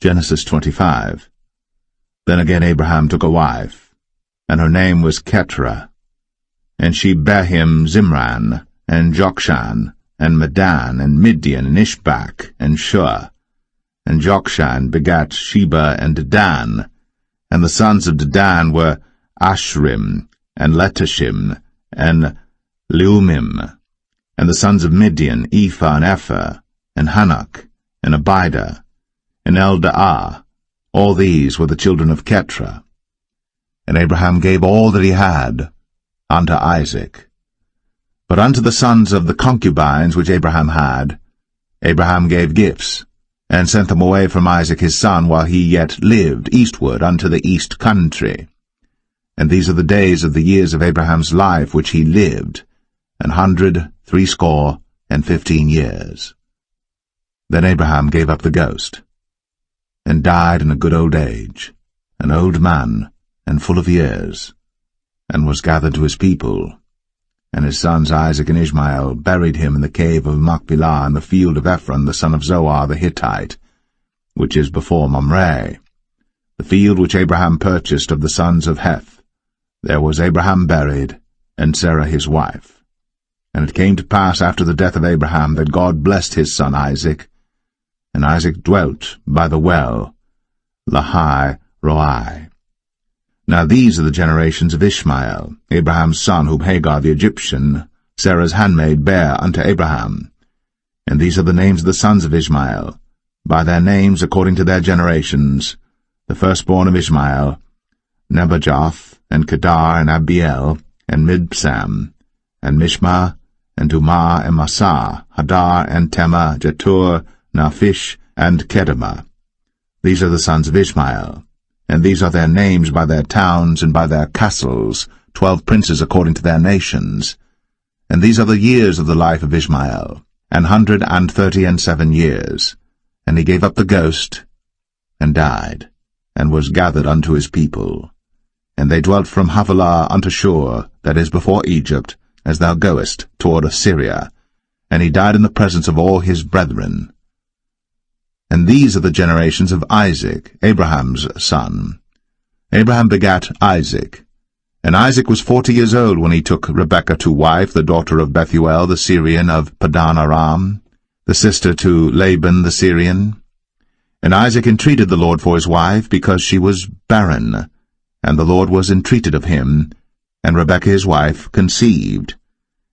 Genesis 25. Then again Abraham took a wife, and her name was Keturah. And she bare him Zimran, and Jokshan, and Medan, and Midian, and Ishbak, and Shua. And Jokshan begat Sheba and Dedan, and the sons of Dedan were Ashrim, and Letashim, and Leumim. And the sons of Midian, Ephah and Epher, and Hanok, and Abidah, and Eldaah. All these were the children of Keturah. And Abraham gave all that he had unto Isaac. But unto the sons of the concubines which Abraham had, Abraham gave gifts, and sent them away from Isaac his son while he yet lived eastward unto the east country. And these are the days of the years of Abraham's life which he lived, 160 years. Then Abraham gave up the ghost, and died in a good old age, an old man, and full of years, and was gathered to his people. And his sons Isaac and Ishmael buried him in the cave of Machpelah in the field of Ephron the son of Zoar the Hittite, which is before Mamre, the field which Abraham purchased of the sons of Heth. There was Abraham buried, and Sarah his wife. And it came to pass after the death of Abraham that God blessed his son Isaac, and Isaac dwelt by the well, Lahai Roi. Now these are the generations of Ishmael, Abraham's son, whom Hagar the Egyptian, Sarah's handmaid, bare unto Abraham. And these are the names of the sons of Ishmael, by their names according to their generations: the firstborn of Ishmael, Nebajoth, and Kedar, and Abiel, and Mibsam, and Mishma, and Dumah, and Massa, Hadar, and Tema, Jetur, Naphish, and Kedemah. These are the sons of Ishmael, and these are their names by their towns and by their castles, 12 princes according to their nations. And these are the years of the life of Ishmael, 137 years. And he gave up the ghost, and died, and was gathered unto his people. And they dwelt from Havilah unto Shur, that is before Egypt, as thou goest toward Assyria. And he died in the presence of all his brethren. And these are the generations of Isaac, Abraham's son. Abraham begat Isaac. And Isaac was 40 years old when he took Rebekah to wife, the daughter of Bethuel the Syrian of Padan Aram, the sister to Laban the Syrian. And Isaac entreated the Lord for his wife, because she was barren. And the Lord was entreated of him, and Rebekah his wife conceived.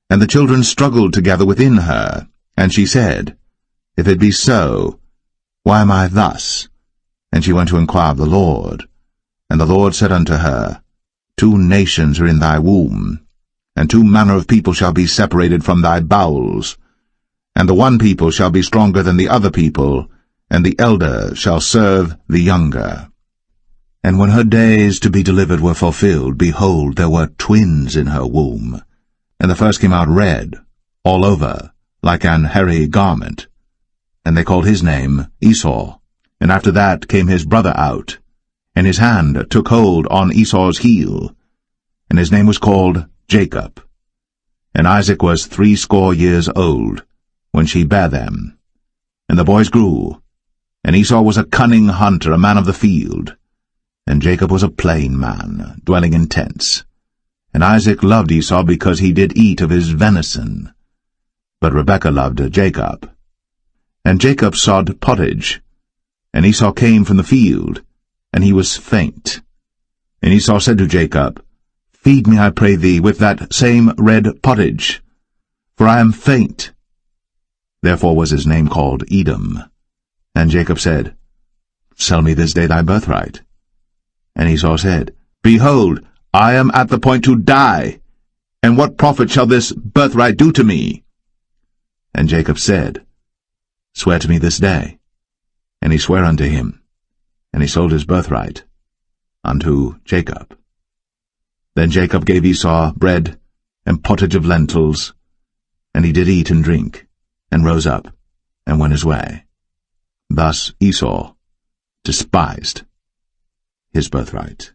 And the children struggled together within her, and she said, If it be so, why am I thus? And she went to inquire of the Lord. And the Lord said unto her, 2 nations are in thy womb, and 2 manner of people shall be separated from thy bowels. And the one people shall be stronger than the other people, and the elder shall serve the younger. And when her days to be delivered were fulfilled, behold, there were twins in her womb. And the first came out red, all over, like an hairy garment. And they called his name Esau. And after that came his brother out, and his hand took hold on Esau's heel, and his name was called Jacob. And Isaac was 80 years old when she bare them. And the boys grew, and Esau was a cunning hunter, a man of the field, and Jacob was a plain man, dwelling in tents. And Isaac loved Esau because he did eat of his venison, but Rebekah loved Jacob. And Jacob sod pottage, and Esau came from the field, and he was faint. And Esau said to Jacob, Feed me, I pray thee, with that same red pottage, for I am faint. Therefore was his name called Edom. And Jacob said, Sell me this day thy birthright. And Esau said, Behold, I am at the point to die, and what profit shall this birthright do to me? And Jacob said, Swear to me this day. And he sware unto him, and he sold his birthright unto Jacob. Then Jacob gave Esau bread and pottage of lentils, and he did eat and drink, and rose up, and went his way. Thus Esau despised his birthright.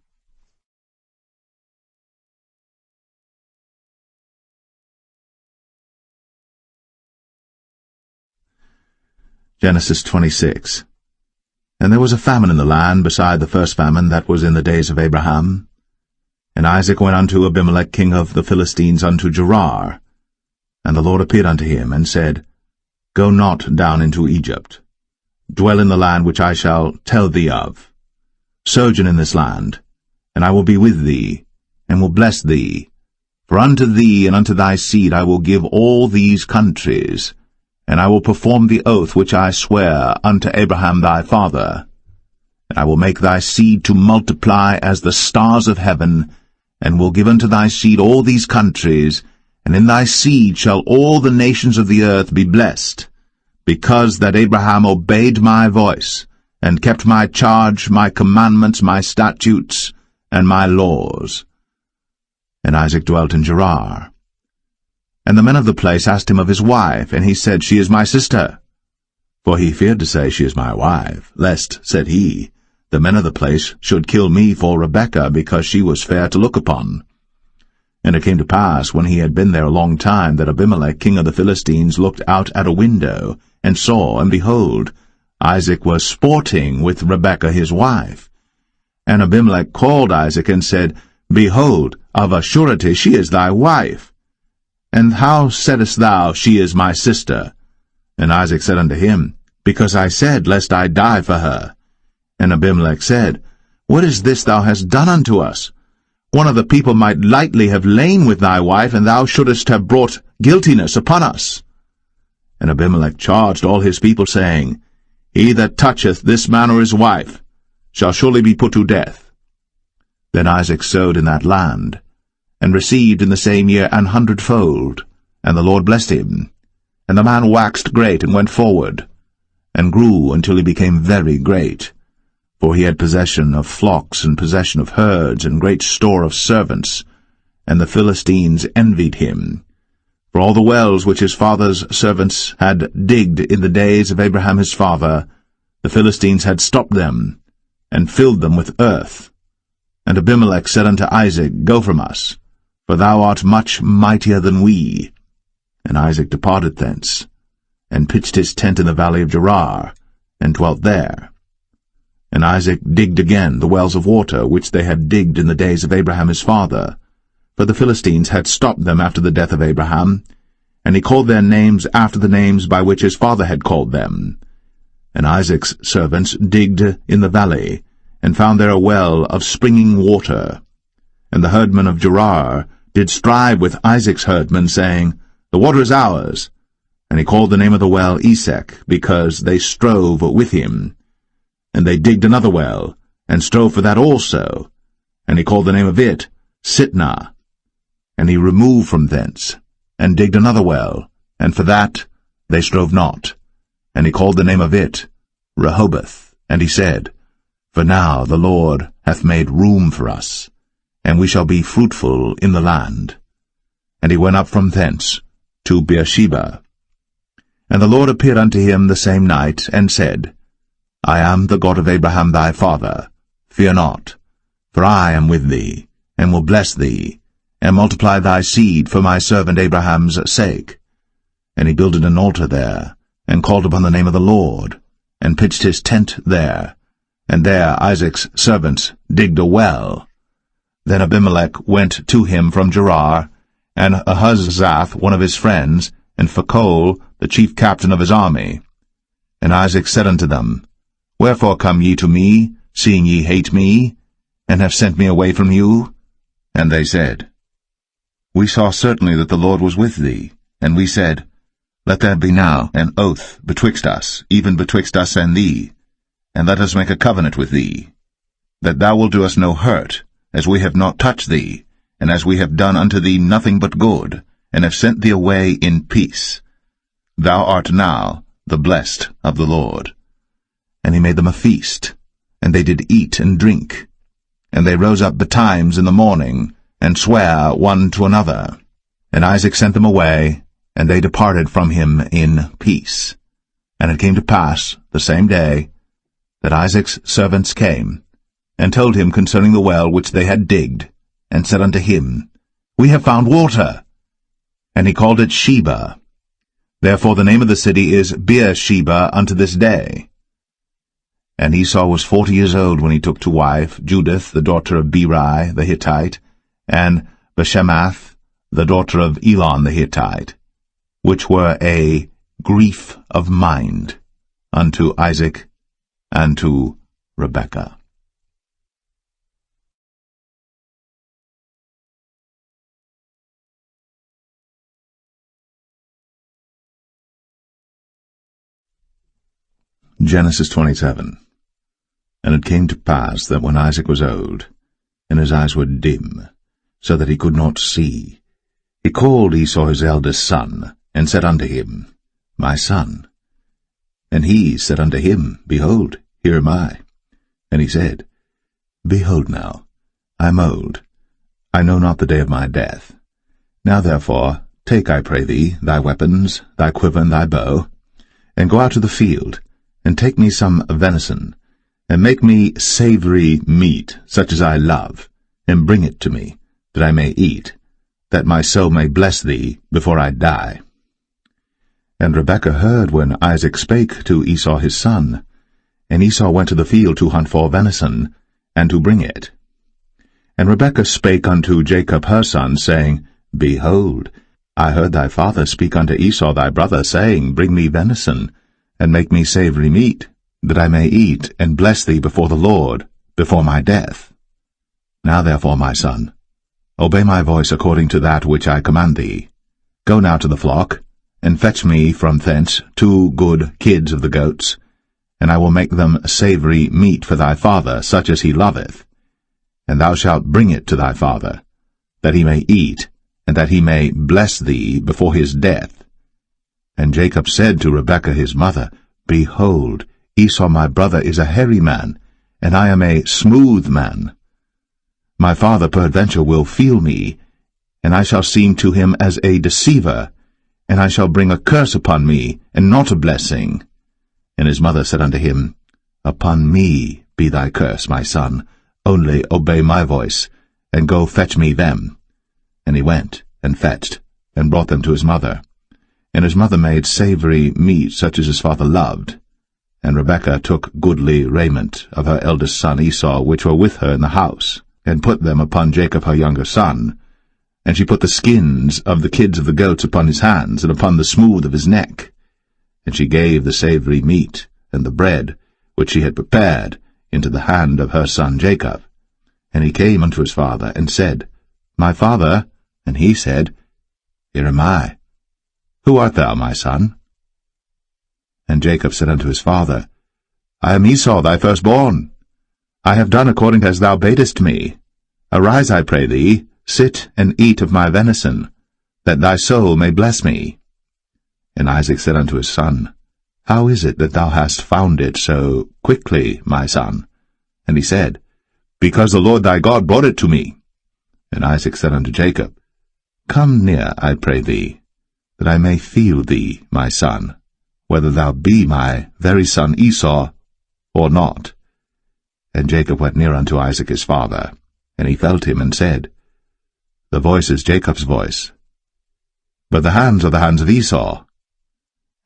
Genesis 26. And there was a famine in the land beside the first famine that was in the days of Abraham. And Isaac went unto Abimelech king of the Philistines unto Gerar. And the Lord appeared unto him, and said, Go not down into Egypt. Dwell in the land which I shall tell thee of. Sojourn in this land, and I will be with thee, and will bless thee. For unto thee and unto thy seed I will give all these countries, and I will perform the oath which I swear unto Abraham thy father. And I will make thy seed to multiply as the stars of heaven, and will give unto thy seed all these countries, and in thy seed shall all the nations of the earth be blessed, because that Abraham obeyed my voice, and kept my charge, my commandments, my statutes, and my laws. And Isaac dwelt in Gerar. And the men of the place asked him of his wife, and he said, She is my sister. For he feared to say, She is my wife, lest, said he, the men of the place should kill me for Rebekah, because she was fair to look upon. And it came to pass, when he had been there a long time, that Abimelech king of the Philistines looked out at a window, and saw, and behold, Isaac was sporting with Rebekah his wife. And Abimelech called Isaac, and said, Behold, of a surety she is thy wife. And how saidst thou, She is my sister? And Isaac said unto him, Because I said, Lest I die for her. And Abimelech said, What is this thou hast done unto us? One of the people might lightly have lain with thy wife, and thou shouldest have brought guiltiness upon us. And Abimelech charged all his people, saying, He that toucheth this man or his wife shall surely be put to death. Then Isaac sowed in that land, and received in the same year 100-fold, and the Lord blessed him. And the man waxed great, and went forward, and grew until he became very great. For he had possession of flocks, and possession of herds, and great store of servants, and the Philistines envied him. For all the wells which his father's servants had digged in the days of Abraham his father, the Philistines had stopped them, and filled them with earth. And Abimelech said unto Isaac, Go from us, for thou art much mightier than we. And Isaac departed thence, and pitched his tent in the valley of Gerar, and dwelt there. And Isaac digged again the wells of water which they had digged in the days of Abraham his father, for the Philistines had stopped them after the death of Abraham, and he called their names after the names by which his father had called them. And Isaac's servants digged in the valley, and found there a well of springing water. And the herdmen of Gerar did strive with Isaac's herdmen, saying, The water is ours. And he called the name of the well Esek, because they strove with him. And they digged another well, and strove for that also. And he called the name of it Sitnah. And he removed from thence, and digged another well, and for that they strove not. And he called the name of it Rehoboth. And he said, For now the Lord hath made room for us, and we shall be fruitful in the land. And he went up from thence to Beersheba. And the Lord appeared unto him the same night, and said, I am the God of Abraham thy father. Fear not, for I am with thee, and will bless thee, and multiply thy seed for my servant Abraham's sake. And he builded an altar there, and called upon the name of the Lord, and pitched his tent there. And there Isaac's servants digged a well. Then Abimelech went to him from Gerar, and Ahuzzath one of his friends, and Phicol the chief captain of his army. And Isaac said unto them, Wherefore come ye to me, seeing ye hate me, and have sent me away from you? And they said, We saw certainly that the Lord was with thee. And we said, Let there be now an oath betwixt us, even betwixt us and thee, and let us make a covenant with thee, that thou wilt do us no hurt, as we have not touched thee, and as we have done unto thee nothing but good, and have sent thee away in peace. Thou art now the blessed of the Lord. And he made them a feast, and they did eat and drink. And they rose up betimes in the morning, and sware one to another. And Isaac sent them away, and they departed from him in peace. And it came to pass, the same day, that Isaac's servants came, and told him concerning the well which they had digged, and said unto him, We have found water. And he called it Sheba. Therefore the name of the city is Beersheba unto this day. And Esau was 40 years old when he took to wife Judith, the daughter of Beri the Hittite, and Bashemath, the daughter of Elon the Hittite, which were a grief of mind unto Isaac and to Rebekah. Genesis 27. And it came to pass that when Isaac was old, and his eyes were dim, so that he could not see, he called Esau his eldest son, and said unto him, My son. And he said unto him, Behold, here am I. And he said, Behold now, I am old, I know not the day of my death. Now therefore, take, I pray thee, thy weapons, thy quiver, and thy bow, and go out to the field, and take me some venison, and make me savory meat, such as I love, and bring it to me, that I may eat, that my soul may bless thee before I die. And Rebekah heard when Isaac spake to Esau his son, and Esau went to the field to hunt for venison, and to bring it. And Rebekah spake unto Jacob her son, saying, Behold, I heard thy father speak unto Esau thy brother, saying, Bring me venison, and make me savory meat, that I may eat, and bless thee before the Lord, before my death. Now therefore, my son, obey my voice according to that which I command thee. Go now to the flock, and fetch me from thence 2 good kids of the goats, and I will make them savory meat for thy father, such as he loveth. And thou shalt bring it to thy father, that he may eat, and that he may bless thee before his death. And Jacob said to Rebekah his mother, Behold, Esau my brother is a hairy man, and I am a smooth man. My father peradventure will feel me, and I shall seem to him as a deceiver, and I shall bring a curse upon me, and not a blessing. And his mother said unto him, Upon me be thy curse, my son, only obey my voice, and go fetch me them. And he went, and fetched, and brought them to his mother. And his mother made savory meat such as his father loved. And Rebekah took goodly raiment of her eldest son Esau, which were with her in the house, and put them upon Jacob her younger son. And she put the skins of the kids of the goats upon his hands, and upon the smooth of his neck. And she gave the savory meat, and the bread, which she had prepared, into the hand of her son Jacob. And he came unto his father, and said, My father. And he said, Here am I. Who art thou, my son? And Jacob said unto his father, I am Esau thy firstborn. I have done according as thou badest me. Arise, I pray thee, sit and eat of my venison, that thy soul may bless me. And Isaac said unto his son, How is it that thou hast found it so quickly, my son? And he said, Because the Lord thy God brought it to me. And Isaac said unto Jacob, Come near, I pray thee, that I may feel thee, my son, whether thou be my very son Esau, or not. And Jacob went near unto Isaac his father, and he felt him, and said, The voice is Jacob's voice, but the hands are the hands of Esau.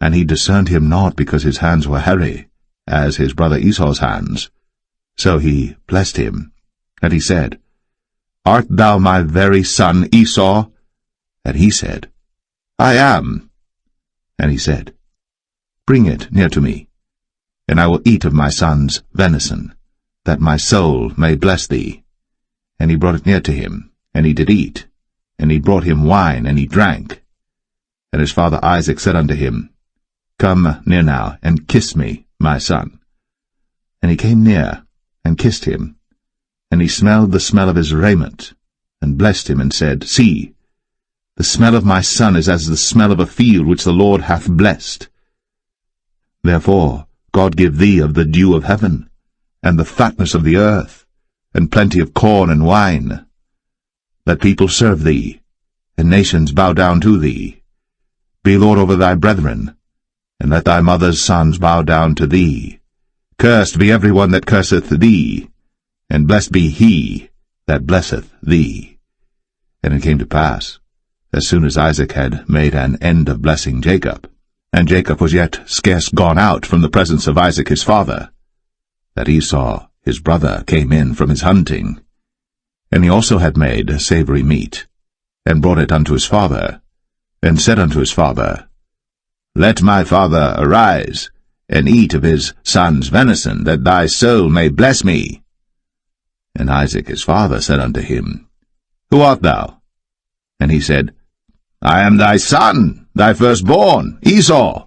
And he discerned him not, because his hands were hairy, as his brother Esau's hands. So he blessed him, and he said, Art thou my very son Esau? And he said, I am. And he said, Bring it near to me, and I will eat of my son's venison, that my soul may bless thee. And he brought it near to him, and he did eat, and he brought him wine, and he drank. And his father Isaac said unto him, Come near now, and kiss me, my son. And he came near, and kissed him. And he smelled the smell of his raiment, and blessed him, and said, See, the smell of my son is as the smell of a field which the Lord hath blessed. Therefore God give thee of the dew of heaven, and the fatness of the earth, and plenty of corn and wine. Let people serve thee, and nations bow down to thee. Be Lord over thy brethren, and let thy mother's sons bow down to thee. Cursed be every one that curseth thee, and blessed be he that blesseth thee. And it came to pass, as soon as Isaac had made an end of blessing Jacob, and Jacob was yet scarce gone out from the presence of Isaac his father, that Esau his brother came in from his hunting. And he also had made savory meat, and brought it unto his father, and said unto his father, Let my father arise, and eat of his son's venison, that thy soul may bless me. And Isaac his father said unto him, Who art thou? And he said, I am thy son, thy firstborn, Esau.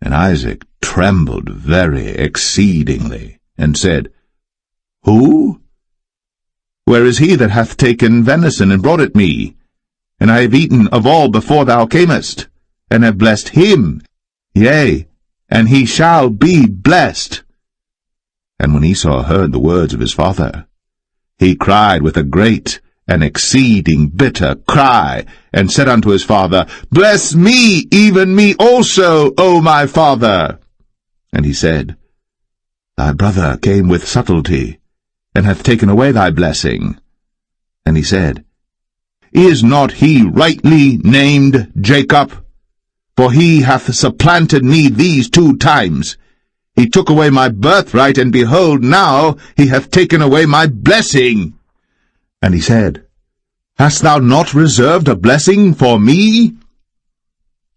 And Isaac trembled very exceedingly, and said, Who? Where is he that hath taken venison and brought it me? And I have eaten of all before thou camest, and have blessed him, yea, and he shall be blessed. And when Esau heard the words of his father, he cried with a great and exceeding bitter cry, and said unto his father, Bless me, even me also, O my father. And he said, Thy brother came with subtlety, and hath taken away thy blessing. And he said, Is not he rightly named Jacob? For he hath supplanted me these 2 times. He took away my birthright, and behold, now he hath taken away my blessing. And he said, Hast thou not reserved a blessing for me?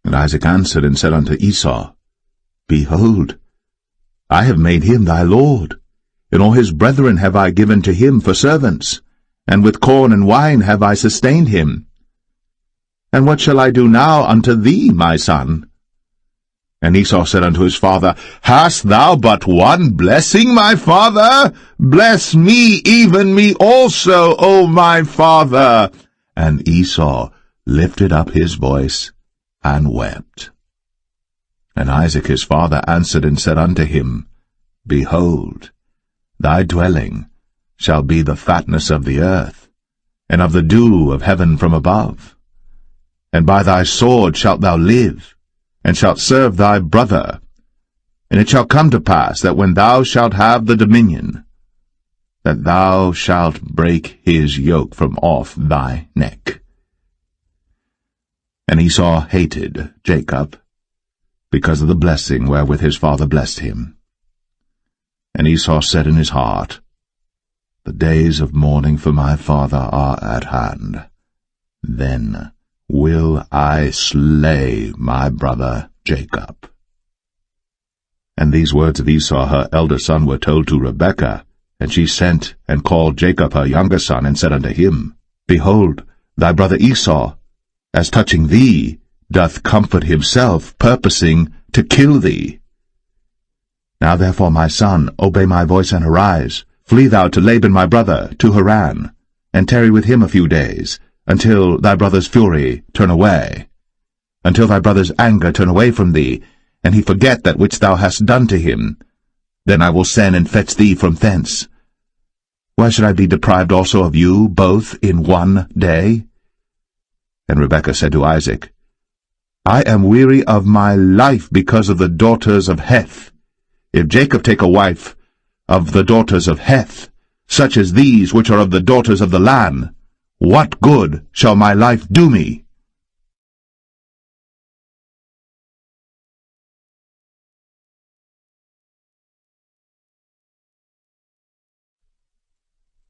And Isaac answered and said unto Esau, Behold, I have made him thy lord, and all his brethren have I given to him for servants, and with corn and wine have I sustained him. And what shall I do now unto thee, my son? And Esau said unto his father, Hast thou but one blessing, my father? Bless me, even me also, O my father. And Esau lifted up his voice and wept. And Isaac his father answered and said unto him, Behold, thy dwelling shall be the fatness of the earth, and of the dew of heaven from above. And by thy sword shalt thou live, and shalt serve thy brother. And it shall come to pass that when thou shalt have the dominion, that thou shalt break his yoke from off thy neck. And Esau hated Jacob, because of the blessing wherewith his father blessed him. And Esau said in his heart, The days of mourning for my father are at hand. Then will I slay my brother Jacob. And these words of Esau her elder son were told to Rebekah, and she sent and called Jacob her younger son, and said unto him, Behold, thy brother Esau, as touching thee, doth comfort himself, purposing to kill thee. Now therefore, my son, obey my voice and arise. Flee thou to Laban my brother, to Haran, and tarry with him a few days, until thy brother's fury turn away, until thy brother's anger turn away from thee, and he forget that which thou hast done to him. Then I will send and fetch thee from thence. Why should I be deprived also of you both in one day? And Rebekah said to Isaac, I am weary of my life because of the daughters of Heth. If Jacob take a wife of the daughters of Heth, such as these which are of the daughters of the land, what good shall my life do me?